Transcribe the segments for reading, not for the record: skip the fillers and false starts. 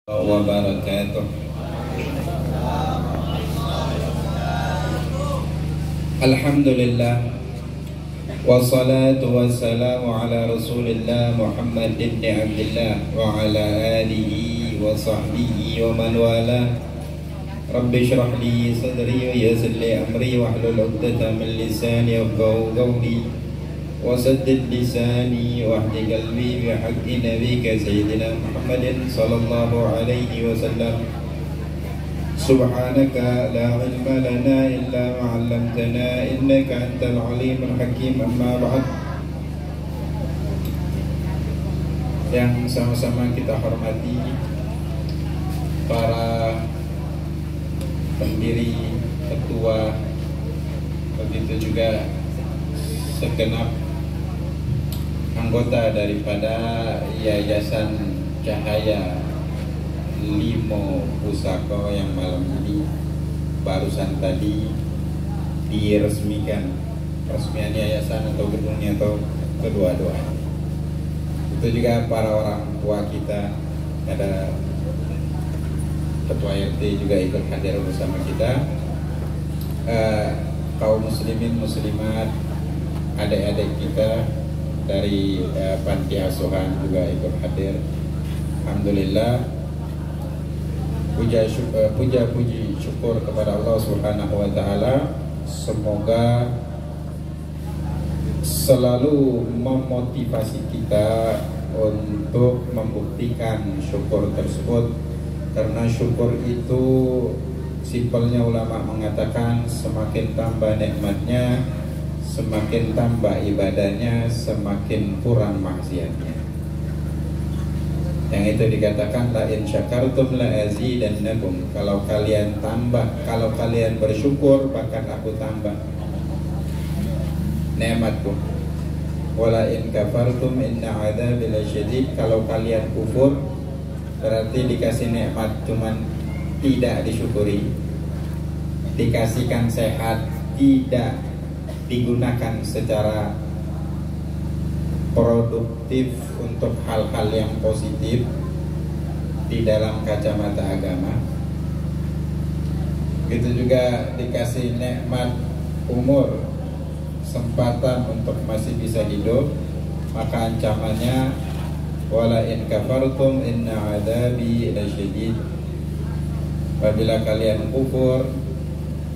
wabarakatuh. Alhamdulillah wassalatu wassalamu ala rasulillah Muhammad ibn Abdillah wa ala alihi wa sahbihi wa man wala. Rabbi shrah li sadri wa yassir li amri wahlul 'uqdatam min lisani yafqahu qawli wasaddid lisani wahdi qalbi bihaqqi nabiyyika sayyidina Muhammadin sallallahu alaihi wasallam. Subhanaka la ilma lana illa ma 'allamtana innaka antal alimul hakim. Amma ba'd. Yang sama-sama kita hormati para pendiri, ketua, begitu juga segenap anggota daripada Yayasan Cahaya Limo Pusako yang malam ini barusan tadi diresmikan, resmian yayasan atau gedungnya atau kedua-dua. Itu juga para orang tua kita, ada ketua RT juga ikut hadir bersama kita, kaum muslimin muslimat, adik-adik kita dari panti asuhan juga ikut hadir. Alhamdulillah, puji syukur kepada Allah Subhanahu wa taala. Semoga selalu memotivasi kita untuk membuktikan syukur tersebut, karena syukur itu simpelnya ulama mengatakan semakin tambah nikmatnya, semakin tambah ibadahnya, semakin kurang maksiatnya. Yang itu dikatakan la in syakartum la azidannakum. Kalau kalian tambah, kalau kalian bersyukur, bahkan aku tambah nikmatku. Wala in kafartum inna adzabi lasyadid. Kalau kalian kufur, berarti dikasih nikmat cuman tidak disyukuri, dikasihkan sehat tidak digunakan secara produktif untuk hal-hal yang positif di dalam kacamata agama. Begitu juga dikasih nikmat umur, kesempatan untuk masih bisa hidup, maka ancamannya wala in kafartum inna adzabi lasyadid. Apabila kalian kufur,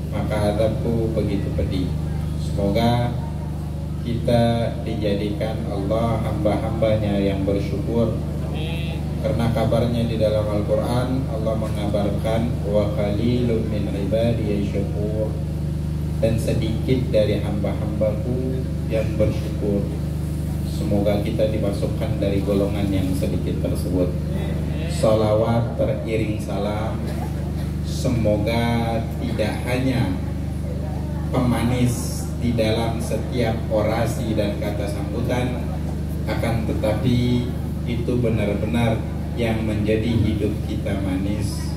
maka azabku begitu pedih. Semoga kita dijadikan Allah hamba-hambanya yang bersyukur, karena kabarnya di dalam Al-Quran Allah mengabarkan wa qalilun min ibadiy syakur, dan sedikit dari hamba-hambaku yang bersyukur. Semoga kita dimasukkan dari golongan yang sedikit tersebut. Salawat teriring salam semoga tidak hanya pemanis di dalam setiap orasi dan kata sambutan, akan tetapi itu benar-benar yang menjadi hidup kita manis,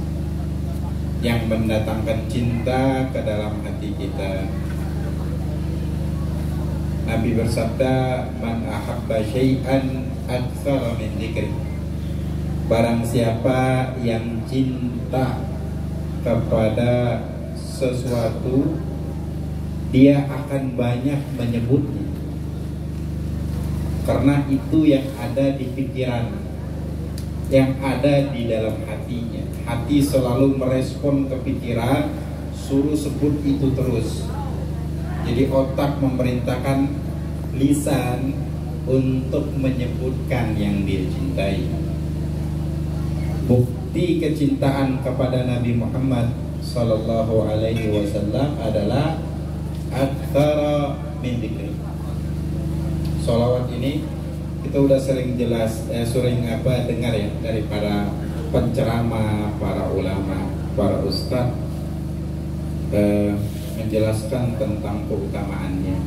yang mendatangkan cinta ke dalam hati kita. Nabi bersabda, man ahabba syai'an aktsara min dzikri. Barang siapa yang cinta kepada sesuatu, dia akan banyak menyebutnya, karena itu yang ada di pikiran, yang ada di dalam hatinya. Hati selalu merespon ke pikiran, suruh sebut itu terus. Jadi otak memerintahkan lisan untuk menyebutkan yang dia cintai. Bukti kecintaan kepada Nabi Muhammad sallallahu alaihi wasallam adalah aktsara min dzikri. Sholawat ini kita udah sering dengar ya dari para penceramah, para ulama, para ustadz menjelaskan tentang keutamaannya.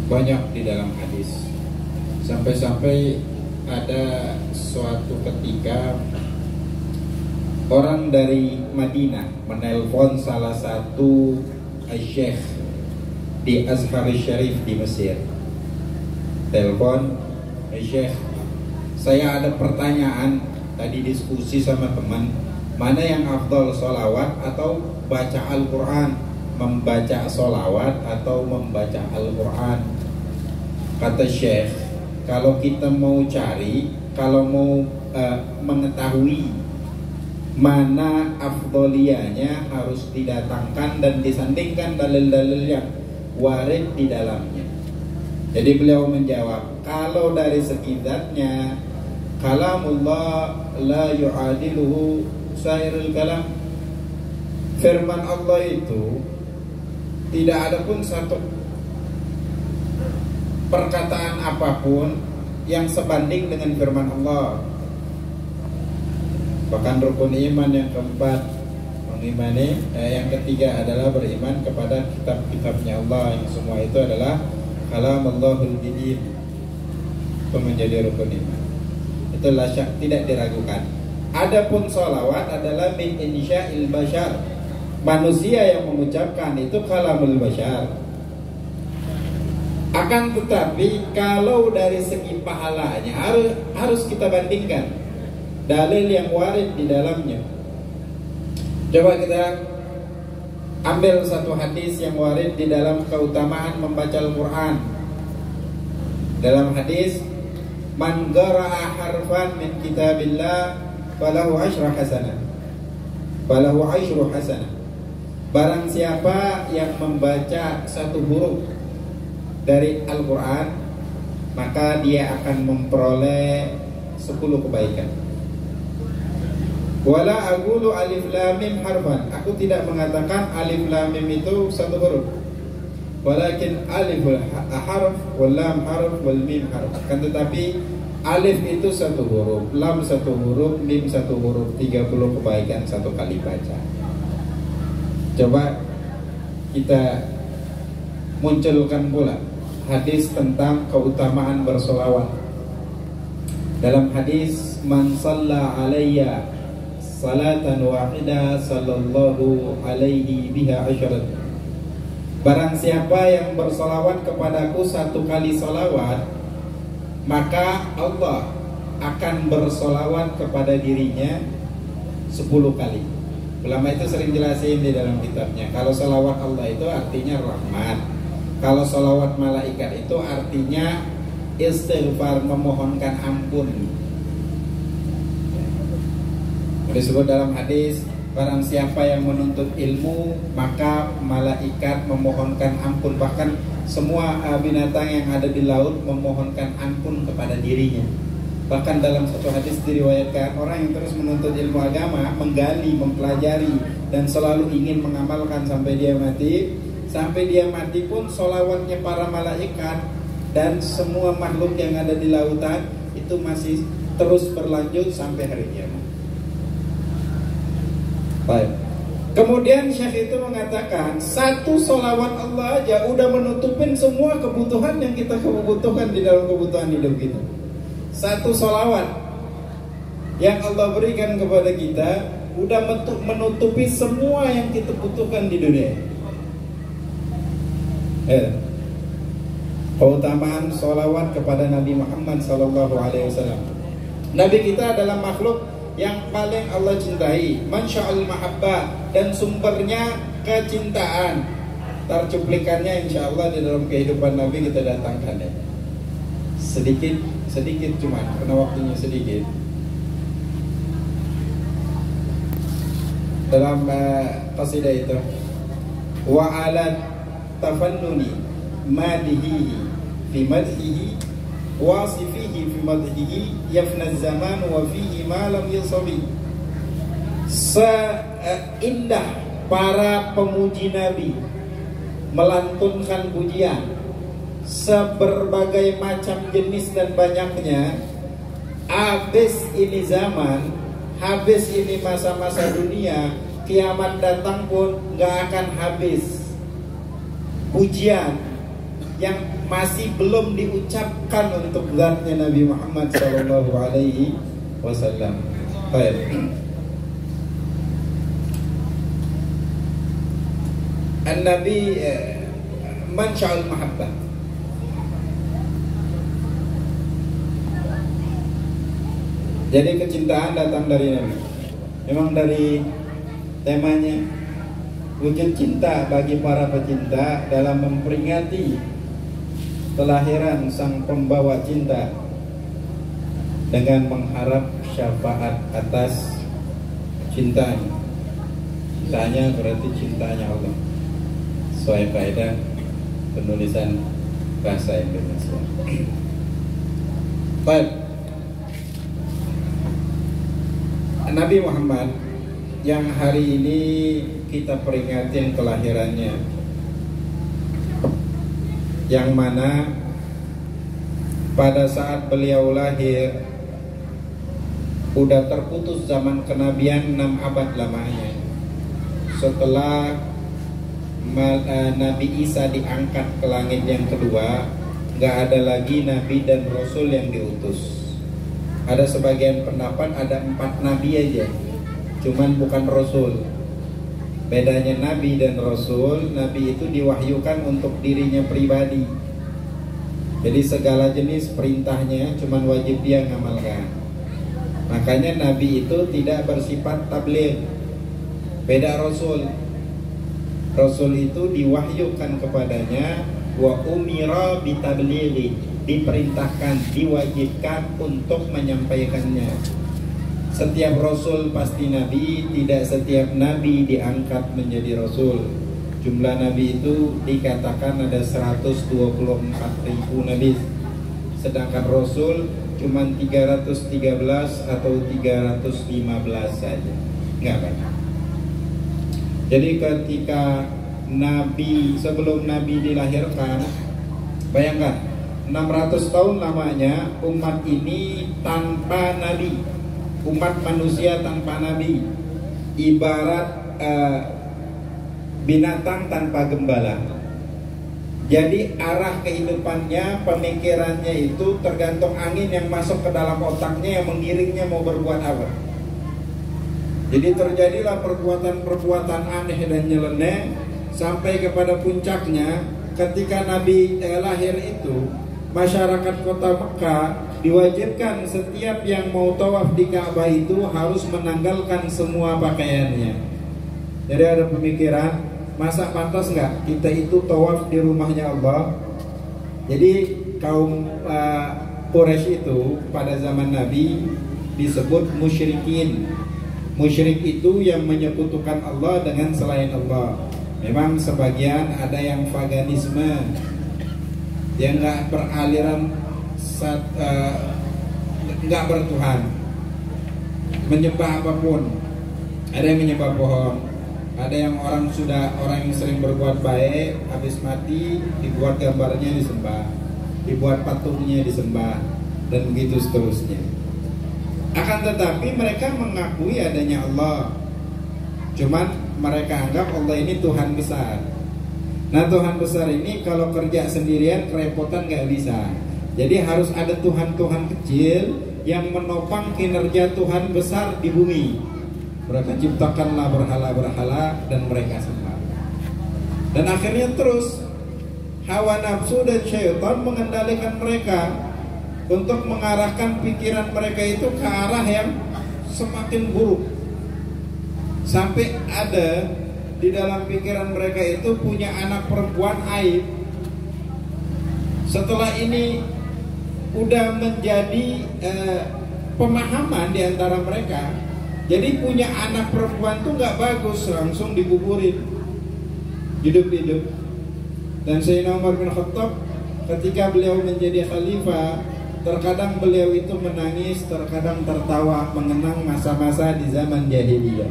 Banyak di dalam hadis. Sampai-sampai ada suatu ketika orang dari Madinah menelpon salah satu syekh di Azhar Syarif di Mesir. Telepon, Syekh, saya ada pertanyaan tadi diskusi sama teman, mana yang afdal, sholawat atau baca Al-Quran, membaca sholawat atau membaca Al-Quran. Kata Syekh, kalau kita mau cari, kalau mau mengetahui mana afdoliyahnya, harus didatangkan dan disandingkan dalil-dalil yang warid di dalamnya. Jadi beliau menjawab, kalau dari segi zatnya, kalamullah la yu'adiluhu sairul kalam. Firman Allah itu tidak ada pun satu perkataan apapun yang sebanding dengan firman Allah. Bahkan rukun iman yang keempat mengimani, yang ketiga adalah beriman kepada kitab-kitabnya Allah, yang semua itu adalah kalamallahul bidin. Itu menjadi rukun iman, itulah tidak diragukan. Adapun sholawat adalah min insya'il bashar, manusia yang mengucapkan, itu kalamul bashar. Akan tetapi kalau dari segi pahalanya harus kita bandingkan dalil yang warid di dalamnya. Coba kita ambil satu hadis yang warid di dalam keutamaan membaca Al-Quran. Dalam hadis, man qara'a harfan min kitabillah falahu asyru hasanah. Falahu asyru hasanah. Barang siapa yang membaca satu huruf dari Al-Quran, maka dia akan memperoleh 10 kebaikan. Wala aqulu alif lam mim harfan, aku tidak mengatakan alif lam mim itu satu huruf, walakin aliful harf wal lam harf wal mim harf. Kan tetapi alif itu satu huruf, lam satu huruf, mim satu huruf, 30 kebaikan satu kali baca. Coba kita munculkan pula hadis tentang keutamaan bersolawat. Dalam hadis, man shalla alayya salatan wahidah sallallahu alaihi biha asyrat. Barang siapa yang bersolawat kepadaku satu kali solawat, maka Allah akan bersolawat kepada dirinya 10 kali. Ulama itu sering jelasin di dalam kitabnya, kalau solawat Allah itu artinya rahmat, kalau solawat malaikat itu artinya istighfar, memohonkan ampun. Disebut dalam hadis, barang siapa yang menuntut ilmu, maka malaikat memohonkan ampun. Bahkan semua binatang yang ada di laut memohonkan ampun kepada dirinya. Bahkan dalam satu hadis diriwayatkan, orang yang terus menuntut ilmu agama, menggali, mempelajari, dan selalu ingin mengamalkan sampai dia mati. Sampai dia mati pun solawatnya para malaikat dan semua makhluk yang ada di lautan itu masih terus berlanjut sampai hari kiamat. Baik. Kemudian Syekh itu mengatakan, satu solawat Allah aja udah menutupin semua kebutuhan yang kita kebutuhkan di dalam kebutuhan hidup kita. Satu solawat yang Allah berikan kepada kita udah menutupi semua yang kita butuhkan di dunia. Keutamaan solawat kepada Nabi Muhammad SAW. Nabi kita adalah makhluk yang paling Allah cintai, mansya'al mahabbah, dan sumbernya kecintaan. Ntar cuplikannya insya Allah di dalam kehidupan Nabi kita datangkan ya. Sedikit cuman karena waktunya sedikit. Dalam qasidah itu, wa ala tafannuni madihi fi madhihi wasifihi fi madhihi yafna zaman wa fihi ma lam yusabi. Seindah para pemuji Nabi melantunkan pujian, seberbagai macam jenis dan banyaknya, habis ini zaman, habis ini masa-masa dunia, kiamat datang pun gak akan habis pujian yang masih belum diucapkan untuk zatnya Nabi Muhammad sallallahu alaihi wasallam. Baik. An-Nabi mansya'ul mahabbah. Jadi kecintaan datang dari Nabi. Memang dari temanya wujud cinta bagi para pecinta dalam memperingati kelahiran sang pembawa cinta dengan mengharap syafaat atas cintanya. Cintanya berarti cintanya Allah. Sesuai kaidah penulisan bahasa Indonesia. Baik. Nabi Muhammad yang hari ini kita peringati kelahirannya, yang mana pada saat beliau lahir udah terputus zaman kenabian 6 abad lamanya. Setelah Nabi Isa diangkat ke langit yang kedua, nggak ada lagi nabi dan rasul yang diutus. Ada sebagian pendapat ada 4 nabi aja, cuman bukan rasul. Bedanya nabi dan rasul, nabi itu diwahyukan untuk dirinya pribadi. Jadi segala jenis perintahnya cuman wajib dia ngamalkan. Makanya nabi itu tidak bersifat tabligh. Beda rasul. Rasul itu diwahyukan kepadanya wa umira bitablighi, diperintahkan, diwajibkan untuk menyampaikannya. Setiap rasul pasti nabi, tidak setiap nabi diangkat menjadi rasul. Jumlah nabi itu dikatakan ada 124.000 nabi. Sedangkan rasul cuma 313 atau 315 saja. Enggak banyak. Jadi ketika nabi, sebelum nabi dilahirkan, bayangkan 600 tahun lamanya umat ini tanpa nabi, umat manusia tanpa nabi, ibarat binatang tanpa gembala. Jadi arah kehidupannya, pemikirannya itu tergantung angin yang masuk ke dalam otaknya yang mengiringnya mau berbuat apa. Jadi terjadilah perbuatan-perbuatan aneh dan nyeleneh sampai kepada puncaknya ketika Nabi lahir itu, masyarakat kota Mekah diwajibkan setiap yang mau tawaf di Ka'bah itu harus menanggalkan semua pakaiannya. Jadi ada pemikiran, masa pantas nggak kita itu tawaf di rumahnya Allah? Jadi kaum Quraisy itu pada zaman Nabi disebut musyrikin. Musyrik itu yang menyekutukan Allah dengan selain Allah. Memang sebagian ada yang paganisme, yang nggak beraliran, nggak bertuhan, menyembah apapun. Ada yang menyembah pohon, ada yang orang yang sering berbuat baik, habis mati dibuat gambarnya disembah, dibuat patungnya disembah, dan begitu seterusnya. Akan tetapi mereka mengakui adanya Allah, cuman mereka anggap Allah ini Tuhan besar. Nah, Tuhan besar ini kalau kerja sendirian kerepotan nggak bisa. Jadi harus ada Tuhan-Tuhan kecil yang menopang kinerja Tuhan besar di bumi. Mereka ciptakanlah berhala-berhala dan mereka sembah. Dan akhirnya terus hawa nafsu dan syaitan mengendalikan mereka untuk mengarahkan pikiran mereka itu ke arah yang semakin buruk. Sampai ada di dalam pikiran mereka itu punya anak perempuan aib. Setelah ini udah menjadi pemahaman di antara mereka. Jadi punya anak perempuan tuh nggak bagus, langsung dikuburin hidup-hidup. Dan Sayyidina Umar bin Khattab ketika beliau menjadi khalifah, terkadang beliau itu menangis, terkadang tertawa, mengenang masa-masa di zaman jahiliyah.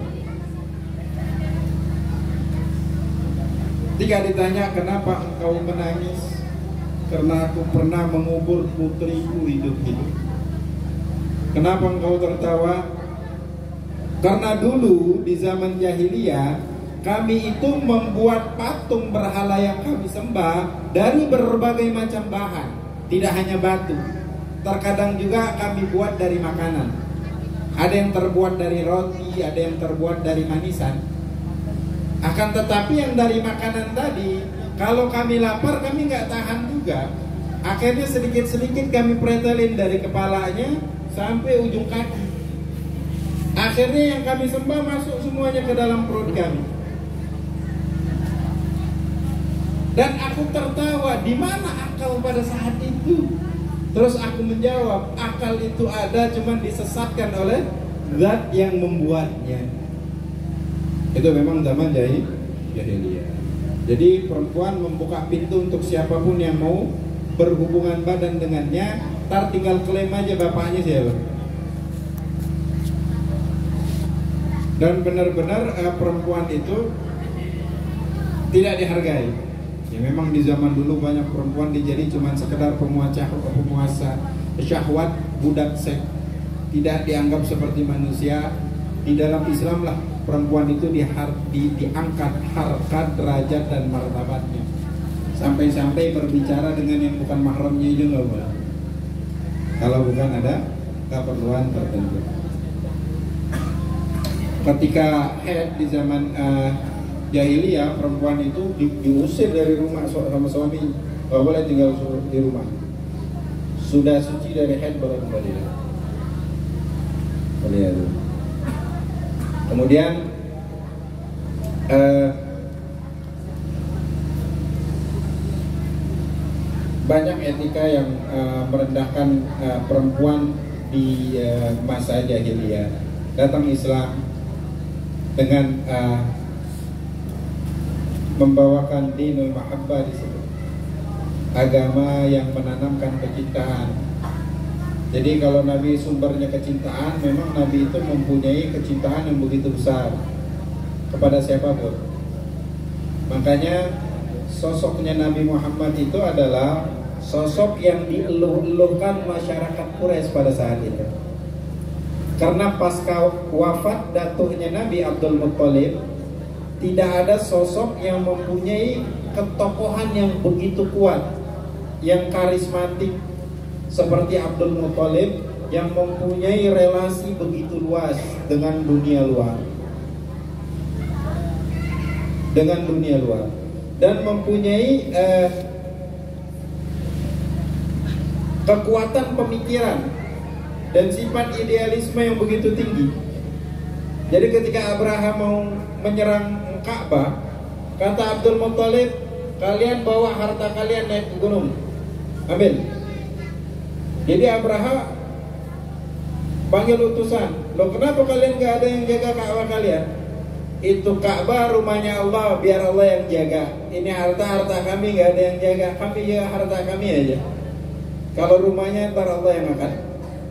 Ketika ditanya kenapa engkau menangis, karena aku pernah mengubur putriku hidup-hidup. Kenapa engkau tertawa? Karena dulu di zaman jahiliyah kami itu membuat patung berhala yang kami sembah dari berbagai macam bahan, tidak hanya batu. Terkadang juga kami buat dari makanan. Ada yang terbuat dari roti, ada yang terbuat dari manisan. Akan tetapi yang dari makanan tadi, kalau kami lapar kami nggak tahan juga. Akhirnya sedikit-sedikit kami pretelin dari kepalanya sampai ujung kaki. Akhirnya yang kami sembah masuk semuanya ke dalam perut kami. Dan aku tertawa, di mana akal pada saat itu? Terus aku menjawab, akal itu ada, cuman disesatkan oleh zat yang membuatnya. Itu memang zaman jahiliyah. Jadi perempuan membuka pintu untuk siapapun yang mau berhubungan badan dengannya, tar tinggal klaim aja bapaknya siapa. Dan benar-benar perempuan itu tidak dihargai. Ya memang di zaman dulu banyak perempuan dijadi cuma sekedar penguasa syahwat, budak seks, tidak dianggap seperti manusia. Di dalam Islam lah perempuan itu diangkat harkat, derajat dan martabatnya. Sampai-sampai berbicara dengan yang bukan mahramnya itu nggak boleh. Kalau bukan ada keperluan tertentu. Ketika haid di zaman jahiliyah, perempuan itu diusir dari rumah sama suami, nggak boleh tinggal di rumah. Sudah suci dari haid baru kembali. Kemudian banyak etika yang merendahkan perempuan di masa jahiliyah. Datang Islam dengan membawakan dinul mahabbah di situ, agama yang menanamkan kecintaan. Jadi kalau Nabi sumbernya kecintaan, memang Nabi itu mempunyai kecintaan yang begitu besar kepada siapapun. Makanya sosoknya Nabi Muhammad itu adalah sosok yang dieluh-eluhkan masyarakat Quraisy pada saat itu. Karena pasca wafat datuknya Nabi Abdul Muttalib, tidak ada sosok yang mempunyai ketokohan yang begitu kuat, yang karismatik seperti Abdul Muttalib, yang mempunyai relasi begitu luas dengan dunia luar, dan mempunyai kekuatan pemikiran dan sifat idealisme yang begitu tinggi. Jadi ketika Abraham mau menyerang Ka'bah, kata Abdul Muttalib, kalian bawa harta kalian naik ke gunung, ambil. Jadi Abraham panggil utusan, loh kenapa kalian gak ada yang jaga Ka'bah kalian? Itu Ka'bah rumahnya Allah, biar Allah yang jaga. Ini harta kami gak ada yang jaga, kami jaga harta kami aja. Kalau rumahnya ntar Allah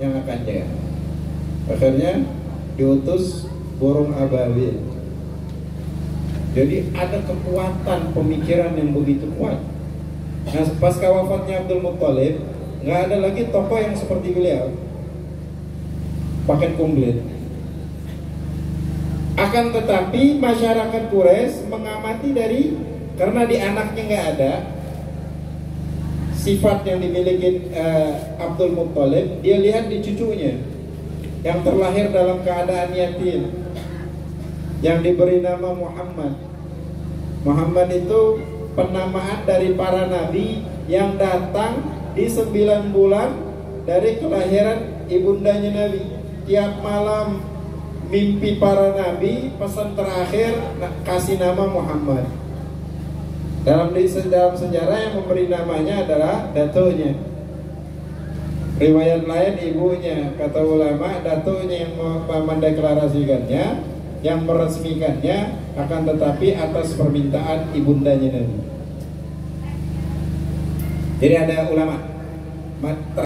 yang akan jaga. Akhirnya diutus burung ababil. Jadi ada kekuatan pemikiran yang begitu kuat. Nah, pasca wafatnya Abdul Muttalib, nggak ada lagi tokoh yang seperti beliau, paket komplit. Akan tetapi masyarakat Quraisy mengamati karena di anaknya nggak ada sifat yang dimiliki Abdul Muttalib, dia lihat di cucunya yang terlahir dalam keadaan yatim, yang diberi nama Muhammad. Muhammad itu penamaan dari para nabi yang datang di 9 bulan dari kelahiran ibundanya Nabi. Tiap malam mimpi para nabi, pesan terakhir kasih nama Muhammad. Dalam sejarah yang memberi namanya adalah datuknya. Riwayat lain ibunya, kata ulama datuknya yang mendeklarasikannya, yang meresmikannya, akan tetapi atas permintaan ibundanya Nabi. Jadi ada ulama